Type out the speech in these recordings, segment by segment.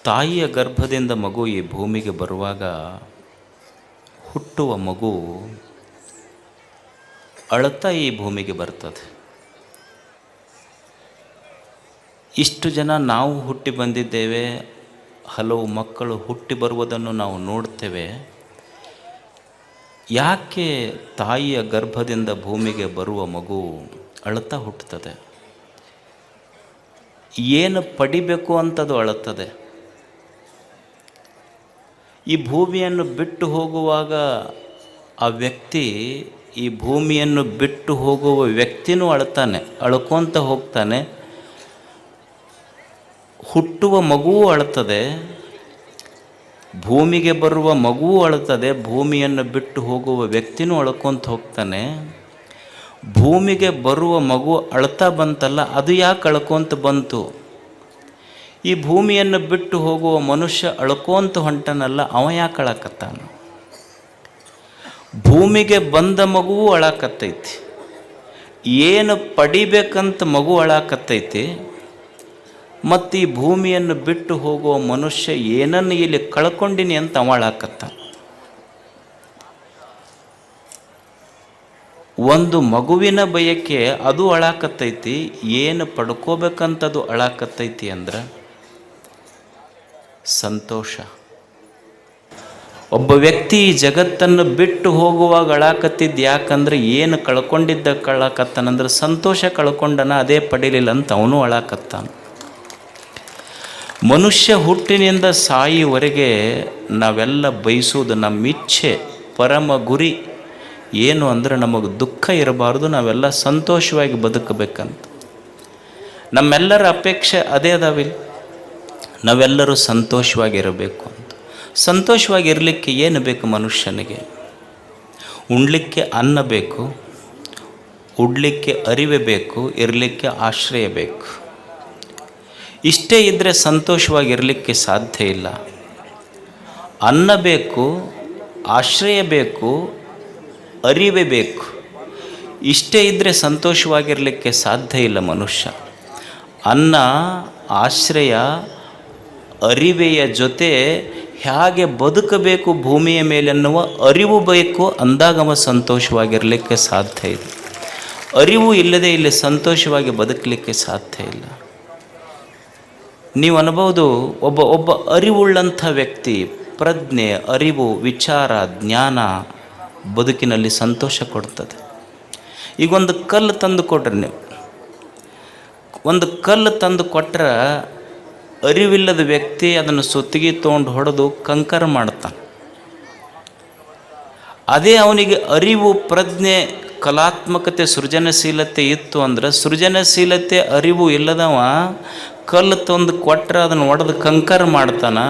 ತಾಯಿಯ ಗರ್ಭದಿಂದ ಮಗು ಈ ಭೂಮಿಗೆ ಬರುವಾಗ ಹುಟ್ಟುವ ಮಗು ಅಳುತ್ತಾ ಈ ಭೂಮಿಗೆ ಬರ್ತದೆ. ಇಷ್ಟು ಜನ ನಾವು ಹುಟ್ಟಿ ಬಂದಿದ್ದೇವೆ, ಹಲವು ಮಕ್ಕಳು ಹುಟ್ಟಿ ಬರುವುದನ್ನು ನಾವು ನೋಡ್ತೇವೆ. ಯಾಕೆ ತಾಯಿಯ ಗರ್ಭದಿಂದ ಭೂಮಿಗೆ ಬರುವ ಮಗು ಅಳುತ್ತಾ ಹುಟ್ಟುತ್ತದೆ? ಏನು ಪಡಿಬೇಕು ಅಂತದು ಅಳುತ್ತದೆ. ಈ ಭೂಮಿಯನ್ನು ಬಿಟ್ಟು ಹೋಗುವಾಗ ಆ ವ್ಯಕ್ತಿ, ಈ ಭೂಮಿಯನ್ನು ಬಿಟ್ಟು ಹೋಗುವ ವ್ಯಕ್ತಿನೂ ಅಳ್ತಾನೆ, ಅಳ್ಕೊತ ಹೋಗ್ತಾನೆ. ಹುಟ್ಟುವ ಮಗುವೂ ಅಳುತ್ತದೆ, ಭೂಮಿಗೆ ಬರುವ ಮಗುವೂ ಅಳುತ್ತದೆ, ಭೂಮಿಯನ್ನು ಬಿಟ್ಟು ಹೋಗುವ ವ್ಯಕ್ತಿನೂ ಅಳ್ಕೊತ ಹೋಗ್ತಾನೆ. ಭೂಮಿಗೆ ಬರುವ ಮಗು ಅಳ್ತಾ ಬಂತಲ್ಲ, ಅದು ಯಾಕೆ ಅಳ್ಕೊತ ಬಂತು? ಈ ಭೂಮಿಯನ್ನು ಬಿಟ್ಟು ಹೋಗುವ ಮನುಷ್ಯ ಅಳ್ಕೊಂತ ಹೊಂಟನಲ್ಲ, ಅವ ಯಾಕೆ ಅಳಕತ್ತಾನ? ಭೂಮಿಗೆ ಬಂದ ಮಗುವು ಅಳಕತ್ತೈತಿ, ಏನು ಪಡಿಬೇಕಂತ ಮಗು ಅಳಕತ್ತೈತಿ. ಮತ್ತು ಈ ಭೂಮಿಯನ್ನು ಬಿಟ್ಟು ಹೋಗುವ ಮನುಷ್ಯ ಏನನ್ನು ಇಲ್ಲಿ ಕಳ್ಕೊಂಡಿನಿ ಅಂತ ಅವ ಅಳಕತ್ತಾನ. ಒಂದು ಮಗುವಿನ ಬಯಕೆ ಅದು ಅಳಕತ್ತೈತಿ, ಏನು ಪಡ್ಕೋಬೇಕಂತದು ಅಳಕತ್ತೈತಿ ಅಂದ್ರೆ ಸಂತೋಷ. ಒಬ್ಬ ವ್ಯಕ್ತಿ ಈ ಜಗತ್ತನ್ನು ಬಿಟ್ಟು ಹೋಗುವಾಗ ಅಳಕತ್ತಿದ್ದು ಯಾಕಂದ್ರೆ ಏನು ಕಳ್ಕೊಂಡಿದ್ದ ಕಳಕತ್ತಾನಂದ್ರೆ ಸಂತೋಷ ಕಳ್ಕೊಂಡನ, ಅದೇ ಪಡೀಲಿಲ್ಲ ಅಂತ ಅವನು ಅಳಕತ್ತಾನ. ಮನುಷ್ಯ ಹುಟ್ಟಿನಿಂದ ಸಾಯಿವರೆಗೆ ನಾವೆಲ್ಲ ಬಯಸುವುದು, ನಮ್ಮ ಇಚ್ಛೆ, ಪರಮ ಗುರಿ ಏನು ಅಂದರೆ ನಮಗೆ ದುಃಖ ಇರಬಾರ್ದು, ನಾವೆಲ್ಲ ಸಂತೋಷವಾಗಿ ಬದುಕಬೇಕಂತ. ನಮ್ಮೆಲ್ಲರ ಅಪೇಕ್ಷೆ ಅದೇ ಅದಾವಿಲ್ಲ, ನಾವೆಲ್ಲರೂ ಸಂತೋಷವಾಗಿರಬೇಕು ಅಂತ. ಸಂತೋಷವಾಗಿರಲಿಕ್ಕೆ ಏನು ಬೇಕು ಮನುಷ್ಯನಿಗೆ? ಉಣ್ಲಿಕ್ಕೆ ಅನ್ನ ಬೇಕು, ಉಡ್ಲಿಕ್ಕೆ ಅರಿವೆ ಬೇಕು, ಇರಲಿಕ್ಕೆ ಆಶ್ರಯ ಬೇಕು. ಇಷ್ಟೇ ಇದ್ದರೆ ಸಂತೋಷವಾಗಿರಲಿಕ್ಕೆ ಸಾಧ್ಯ ಇಲ್ಲ. ಅನ್ನ ಬೇಕು, ಆಶ್ರಯ ಬೇಕು, ಅರಿವೆ ಬೇಕು. ಇಷ್ಟೇ ಇದ್ದರೆ ಸಂತೋಷವಾಗಿರಲಿಕ್ಕೆ ಸಾಧ್ಯ ಇಲ್ಲ ಮನುಷ್ಯ. ಅನ್ನ, ಆಶ್ರಯ, ಅರಿವೆಯ ಜೊತೆ ಹೇಗೆ ಬದುಕಬೇಕು ಭೂಮಿಯ ಮೇಲೆನ್ನುವ ಅರಿವು ಬೇಕು, ಅಂದಾಗ ಅವ ಸಂತೋಷವಾಗಿರಲಿಕ್ಕೆ ಸಾಧ್ಯ ಇದೆ. ಅರಿವು ಇಲ್ಲದೆ ಇಲ್ಲಿ ಸಂತೋಷವಾಗಿ ಬದುಕಲಿಕ್ಕೆ ಸಾಧ್ಯ ಇಲ್ಲ. ನೀವು ಅನ್ಬೋದು, ಒಬ್ಬ ಅರಿವುಳ್ಳಂಥ ವ್ಯಕ್ತಿ, ಪ್ರಜ್ಞೆ, ಅರಿವು, ವಿಚಾರ, ಜ್ಞಾನ ಬದುಕಿನಲ್ಲಿ ಸಂತೋಷ ಕೊಡ್ತದೆ. ಈಗ ಒಂದು ಕಲ್ಲು ತಂದು ಕೊಟ್ರೆ, ನೀವು ಒಂದು ಕಲ್ಲು ತಂದು ಕೊಟ್ಟರೆ ಅರಿವಿಲ್ಲದ ವ್ಯಕ್ತಿ ಅದನ್ನು ಸುತ್ತಿಗೆ ತೊಗೊಂಡು ಹೊಡೆದು ಕಂಕರ ಮಾಡ್ತಾನೆ. ಅದೇ ಅವನಿಗೆ ಅರಿವು, ಪ್ರಜ್ಞೆ, ಕಲಾತ್ಮಕತೆ, ಸೃಜನಶೀಲತೆ ಇತ್ತು ಅಂದ್ರೆ, ಸೃಜನಶೀಲತೆ, ಅರಿವು ಇಲ್ಲದವ ಕಲ್ಲು ತಂದು ಕೊಟ್ಟರೆ ಅದನ್ನು ಹೊಡೆದು ಕಂಕರ ಮಾಡ್ತಾನೆ.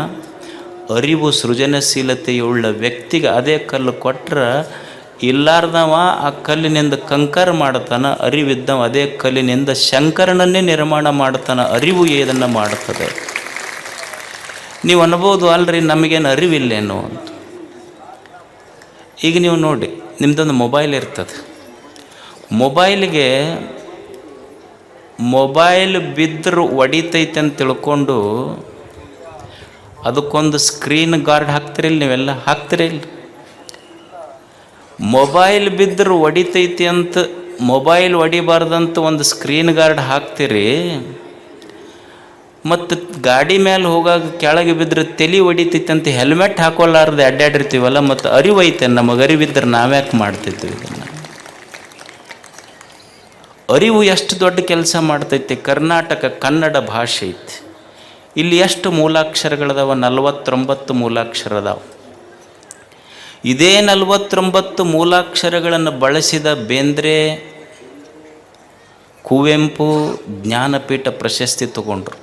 ಅರಿವು, ಸೃಜನಶೀಲತೆಯುಳ್ಳ ವ್ಯಕ್ತಿಗೆ ಅದೇ ಕಲ್ಲು ಕೊಟ್ಟರೆ ಇಲ್ಲಾರ್ದವ ಆ ಕಲ್ಲಿನಿಂದ ಕಂಕರ ಮಾಡ್ತಾನೆ. ಅರಿವಿದ್ದವ ಅದೇ ಕಲ್ಲಿನಿಂದ ಶಂಕರನನ್ನೇ ನಿರ್ಮಾಣ ಮಾಡ್ತಾನೆ. ಅರಿವು ಏದನ್ನು ಮಾಡ್ತದೆ. ನೀವು ಅನ್ಬೋದು, ಅಲ್ರಿ ನಮಗೇನು ಅರಿವಿಲ್ಲೇನೋ ಅಂತ. ಈಗ ನೀವು ನೋಡಿ, ನಿಮ್ಮದೊಂದು ಮೊಬೈಲ್ ಇರ್ತದೆ. ಮೊಬೈಲ್ ಬಿದ್ದರೂ ಹೊಡಿತೈತೆ ಅಂತ ತಿಳ್ಕೊಂಡು ಅದಕ್ಕೊಂದು ಸ್ಕ್ರೀನ್ ಗಾರ್ಡ್ ಹಾಕ್ತಿರಿಲ್ಲ, ನೀವೆಲ್ಲ ಹಾಕ್ತಿರಿಲ್ಲ? ಮೊಬೈಲ್ ಬಿದ್ದರೂ ಹೊಡಿತೈತಿ ಅಂತ, ಮೊಬೈಲ್ ಹೊಡಿಬಾರ್ದಂತ ಒಂದು ಸ್ಕ್ರೀನ್ ಗಾರ್ಡ್ ಹಾಕ್ತೀರಿ. ಮತ್ತು ಗಾಡಿ ಮೇಲೆ ಹೋಗಾಗ ಕೆಳಗೆ ಬಿದ್ದರೆ ತಲೆ ಹೊಡಿತೈತಿ ಅಂತ ಹೆಲ್ಮೆಟ್ ಹಾಕೋಲಾರ್ದೆ ಅಡ್ಡಾಡಿರ್ತೀವಲ್ಲ. ಮತ್ತು ಅರಿವೈತೆ, ನಮಗೆ ಅರಿವಿದ್ದರೆ ನಾವ್ಯಾಕೆ ಮಾಡ್ತಿದ್ವಿ ಇದನ್ನು? ಅರಿವು ಎಷ್ಟು ದೊಡ್ಡ ಕೆಲಸ ಮಾಡ್ತೈತಿ. ಕರ್ನಾಟಕ ಕನ್ನಡ ಭಾಷೆ ಐತಿ, ಇಲ್ಲಿ ಎಷ್ಟು ಮೂಲಾಕ್ಷರಗಳದಾವ? 49 ಮೂಲಾಕ್ಷರದಾವ. ಇದೇ 49 ಮೂಲಾಕ್ಷರಗಳನ್ನು ಬಳಸಿದ ಬೇಂದ್ರೆ, ಕುವೆಂಪು ಜ್ಞಾನಪೀಠ ಪ್ರಶಸ್ತಿ ತಗೊಂಡ್ರು.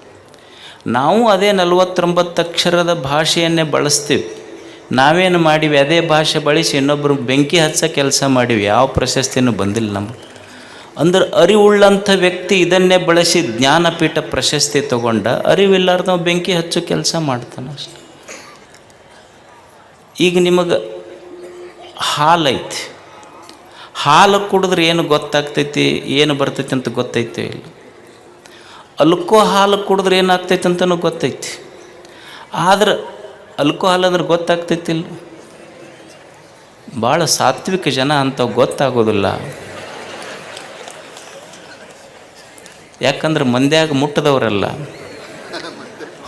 ನಾವು ಅದೇ 49 ಅಕ್ಷರದ ಭಾಷೆಯನ್ನೇ ಬಳಸ್ತೀವಿ. ನಾವೇನು ಮಾಡಿವಿ? ಅದೇ ಭಾಷೆ ಬಳಸಿ ಇನ್ನೊಬ್ಬರು ಬೆಂಕಿ ಹಚ್ಚೋ ಕೆಲಸ ಮಾಡಿವಿ. ಯಾವ ಪ್ರಶಸ್ತಿನೂ ಬಂದಿಲ್ಲ ನಮಗೆ. ಅಂದ್ರೆ ಅರಿವುಳ್ಳಂಥ ವ್ಯಕ್ತಿ ಇದನ್ನೇ ಬಳಸಿ ಜ್ಞಾನಪೀಠ ಪ್ರಶಸ್ತಿ ತಗೊಂಡ. ಅರಿವಿಲ್ಲಾರ್ದವ ಬೆಂಕಿ ಹಚ್ಚೋ ಕೆಲಸ ಮಾಡ್ತಾನೆ ಅಷ್ಟೆ. ಈಗ ನಿಮಗೆ ಹಾಲೈತಿ, ಹಾಲು ಕುಡಿದ್ರೆ ಏನು ಗೊತ್ತಾಗ್ತೈತಿ, ಏನು ಬರ್ತೈತಿ ಅಂತ ಗೊತ್ತೈತೆ ಇಲ್ಲ. ಅಲ್ಕೋ ಹಾಲು ಕುಡಿದ್ರೆ ಏನಾಗ್ತೈತೆ ಅಂತಲೂ ಗೊತ್ತೈತಿ. ಆದ್ರೆ ಆಲ್ಕೋಹಾಲ್ ಅಂದ್ರೆ ಗೊತ್ತಾಗ್ತೈತಿಲ್ಲ. ಭಾಳ ಸಾತ್ವಿಕ ಜನ ಅಂಥವು ಗೊತ್ತಾಗೋದಿಲ್ಲ. ಯಾಕಂದ್ರೆ ಮಂದ್ಯಾಗ ಮುಟ್ಟದವರಲ್ಲ.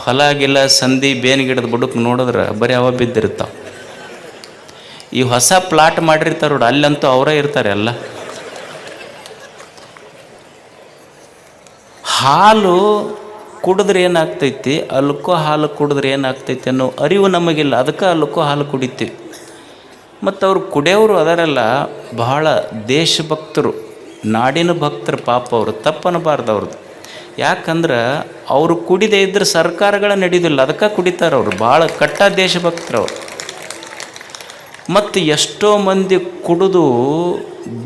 ಹೊಲ ಗಿಲ್ಲ ಸಂಧಿ ಬೇನ್ ಗಿಡದ ಬುಡಕ್ಕೆ ನೋಡಿದ್ರೆ ಬರೀ ಅವ ಬಿದ್ದಿರ್ತಾವೆ. ಈ ಹೊಸ ಪ್ಲಾಟ್ ಮಾಡಿರ್ತಾರೆ ನೋಡಿ, ಅಲ್ಲಂತೂ ಅವರೇ ಇರ್ತಾರೆ ಎಲ್ಲ. ಹಾಲು ಕುಡಿದ್ರೆ ಏನಾಗ್ತೈತಿ, ಅಲ್ಕೋ ಹಾಲು ಕುಡಿದ್ರೆ ಏನಾಗ್ತೈತಿ ಅನ್ನೋ ಅರಿವು ನಮಗಿಲ್ಲ. ಅದಕ್ಕೆ ಅಲ್ಕೋ ಹಾಲು ಕುಡಿತೀವಿ. ಮತ್ತು ಅವ್ರು ಕುಡಿಯೋರು ಅದರಲ್ಲ ಬಹಳ ದೇಶಭಕ್ತರು, ನಾಡಿನ ಭಕ್ತರು. ಪಾಪ ಅವರು ತಪ್ಪನಬಾರ್ದು ಅವ್ರದ್ದು. ಯಾಕಂದ್ರೆ ಅವರು ಕುಡಿದೇ ಇದ್ದರೆ ಸರ್ಕಾರಗಳ ನಡೀದಿಲ್ಲ, ಅದಕ್ಕೆ ಕುಡಿತಾರೆ ಅವರು. ಭಾಳ ಕಟ್ಟ ದೇಶಭಕ್ತರು ಅವರು. ಮತ್ತು ಎಷ್ಟೋ ಮಂದಿ ಕುಡಿದು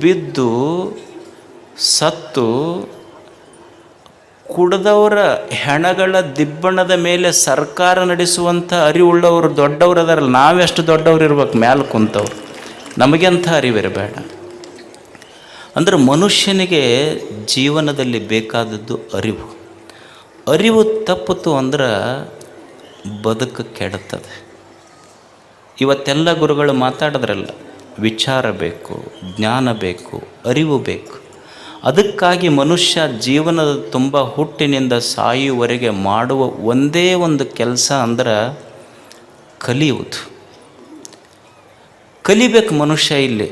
ಬಿದ್ದು ಸತ್ತು ಕುಡಿದವರ ಹೆಣಗಳ ದಿಬ್ಬಣದ ಮೇಲೆ ಸರ್ಕಾರ ನಡೆಸುವಂಥ ಅರಿವುಳ್ಳವರು ದೊಡ್ಡವರು ಅದರಲ್ಲ. ನಾವೆಷ್ಟು ದೊಡ್ಡವ್ರು ಇರ್ಬೇಕು ಮ್ಯಾಲೆ ಕುಂತವ್ರು, ನಮಗೆಂಥ ಅರಿವಿರಬೇಡ. ಅಂದರೆ ಮನುಷ್ಯನಿಗೆ ಜೀವನದಲ್ಲಿ ಬೇಕಾದದ್ದು ಅರಿವು. ಅರಿವು ತಪ್ಪಿತು ಅಂದ್ರೆ ಬದುಕು ಕೆಡುತ್ತದೆ. ಇವತ್ತೆಲ್ಲ ಗುರುಗಳು ಮಾತಾಡಿದ್ರಲ್ಲ, ವಿಚಾರ ಬೇಕು, ಜ್ಞಾನ ಬೇಕು, ಅರಿವು ಬೇಕು. ಅದಕ್ಕಾಗಿ ಮನುಷ್ಯ ಜೀವನದ ತುಂಬ ಹುಟ್ಟಿನಿಂದ ಸಾಯುವವರೆಗೆ ಮಾಡುವ ಒಂದೇ ಒಂದು ಕೆಲಸ ಅಂದ್ರೆ ಕಲಿಯುವುದು. ಕಲಿಬೇಕು ಮನುಷ್ಯ ಇಲ್ಲಿ.